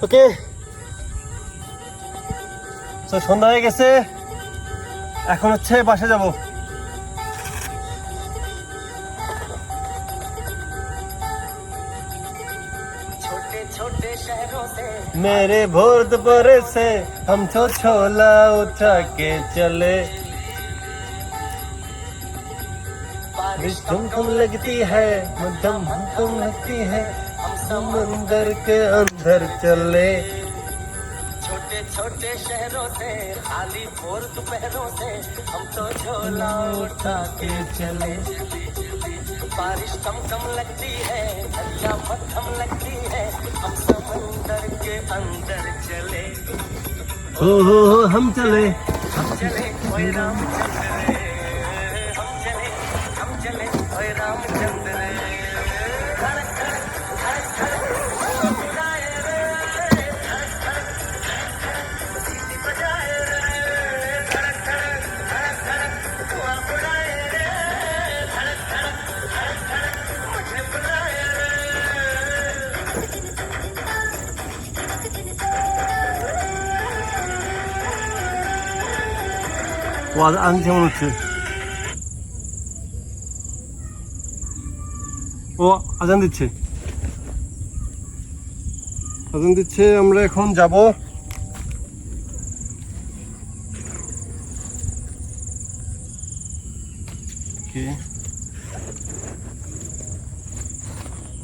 ওকে, তো সন্ধ্যা হয়ে গেছে, এখন হচ্ছে বাসে যাব। मेरे भोर दोपहर से हम तो छोला उठा के चले, बारिश कम कम लगती है, मध्यम कम लगती है, हम समंदर के अंदर चले। छोटे छोटे शहरों से खाली भोर दोपहरों से हम तो झोला उठा के चले, बारिश कम कम लगती है, या मध्यम लगती है, हम समंदर के अंदर चले। हो हम चले ओए रामचंद्र रे, हम चले ओए रामचंद्र रे, धड़क धड़क धड़क धड़क बुलाए रे, धड़क धड़क सीटी बजाए रे, धड़क धड़क धड़क धड़क हुआ बुलाए रे, धड़क धड़क धड़क धड़क मुझे बुलाए रे। ও আনছে মনে হচ্ছে, ও আজান দিচ্ছে, আজান দিচ্ছে। আমরা এখন যাব।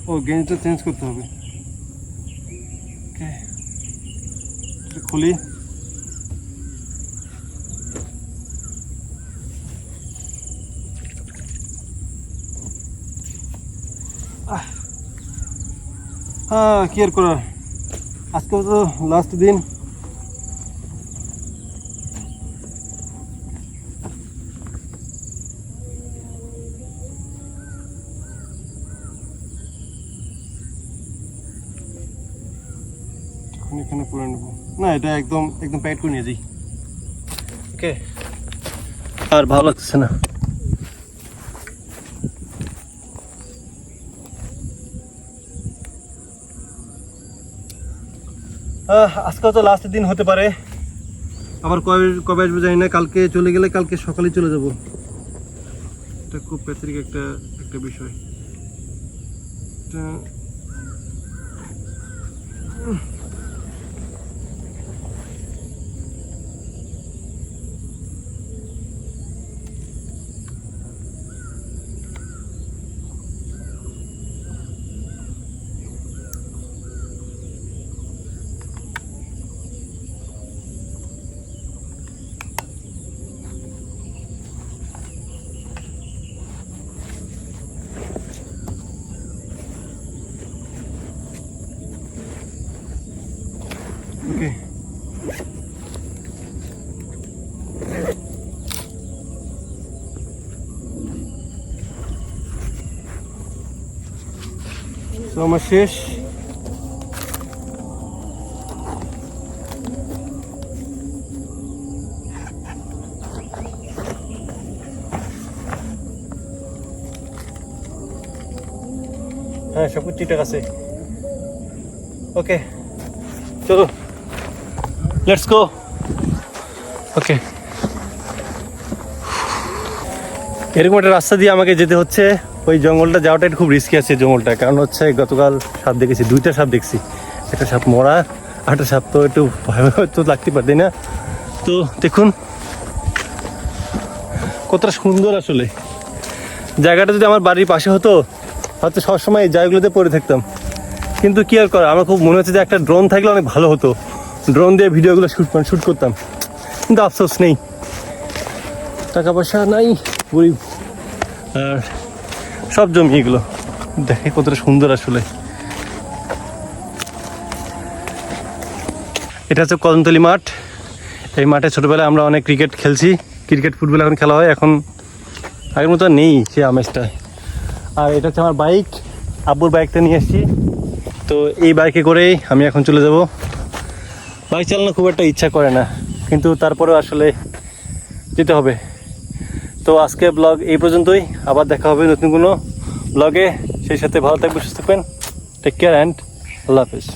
ও গেঞ্জিটা চেঞ্জ করতে হবে। খুলি। হ্যাঁ, কি আর করার, আজকে তো লাস্ট দিন। এখানে করে নেবো না, এটা একদম একদম প্যাকেট করে নিয়ে যাই। ওকে, আর ভালো লাগছে না। আজকে তো লাস্ট দিন হতে পারে, আবার কবে কবে আসবে জানি না। কালকে চলে গেলে কালকে সকালে চলে যাব। এটা খুব প্যাথেটিক একটা বিষয়। Okay. So আমার শেষ। হ্যাঁ, সব কিছু ঠিকঠাক আছে। ওকে, চলো, লেটস গো। ওকে, এরকম একটা রাস্তা দিয়ে আমাকে যেতে হচ্ছে। ওই জঙ্গলটা যাওয়াটা খুব রিস্কি আছে জঙ্গলটা, কারণ হচ্ছে গতকাল সাপ দেখেছি, 2টা সাপ দেখছি। একটা সাপ মরা, আরেকটা সাপ তো একটু ভয়াবহ তো লাগতে পারতি না। তো দেখুন কতটা সুন্দর আসলে জায়গাটা। যদি আমার বাড়ির পাশে হতো হয়তো সবসময় এই জায়গাগুলোতে পড়ে থাকতাম, কিন্তু কি আর করা, আমার খুব মনে হচ্ছে যে একটা ড্রোন থাকলে অনেক ভালো হতো, ড্রোন দিয়ে ভিডিওগুলো শ্যুট করতাম। কিন্তু আফসোস নেই, টাকা পয়সা নাই, গরিব, আর সব জমি এগুলো। দেখে কতটা সুন্দর আসলে। এটা হচ্ছে কদমতলী মাঠ। এই মাঠে ছোটোবেলায় আমরা অনেক ক্রিকেট খেলছি, ক্রিকেট ফুটবল এখন খেলা হয়, এখন আগের মতো নেই সে আমেজটা। আর এটা হচ্ছে আমার বাইক, আব্বুর বাইকটা নিয়ে এসেছি। তো এই বাইকে করেই আমি এখন চলে যাব। বাইক চালানো খুব একটা ইচ্ছা করে না, কিন্তু তারপরেও আসলে যেতে হবে। তো আজকে ব্লগ এই পর্যন্তই, আবার দেখা হবে নতুন কোনো ব্লগে। সেই সাথে ভালো থাকবেন, সুস্থ থাকবেন, টেক কেয়ার অ্যান্ড আল্লাহ হাফেজ।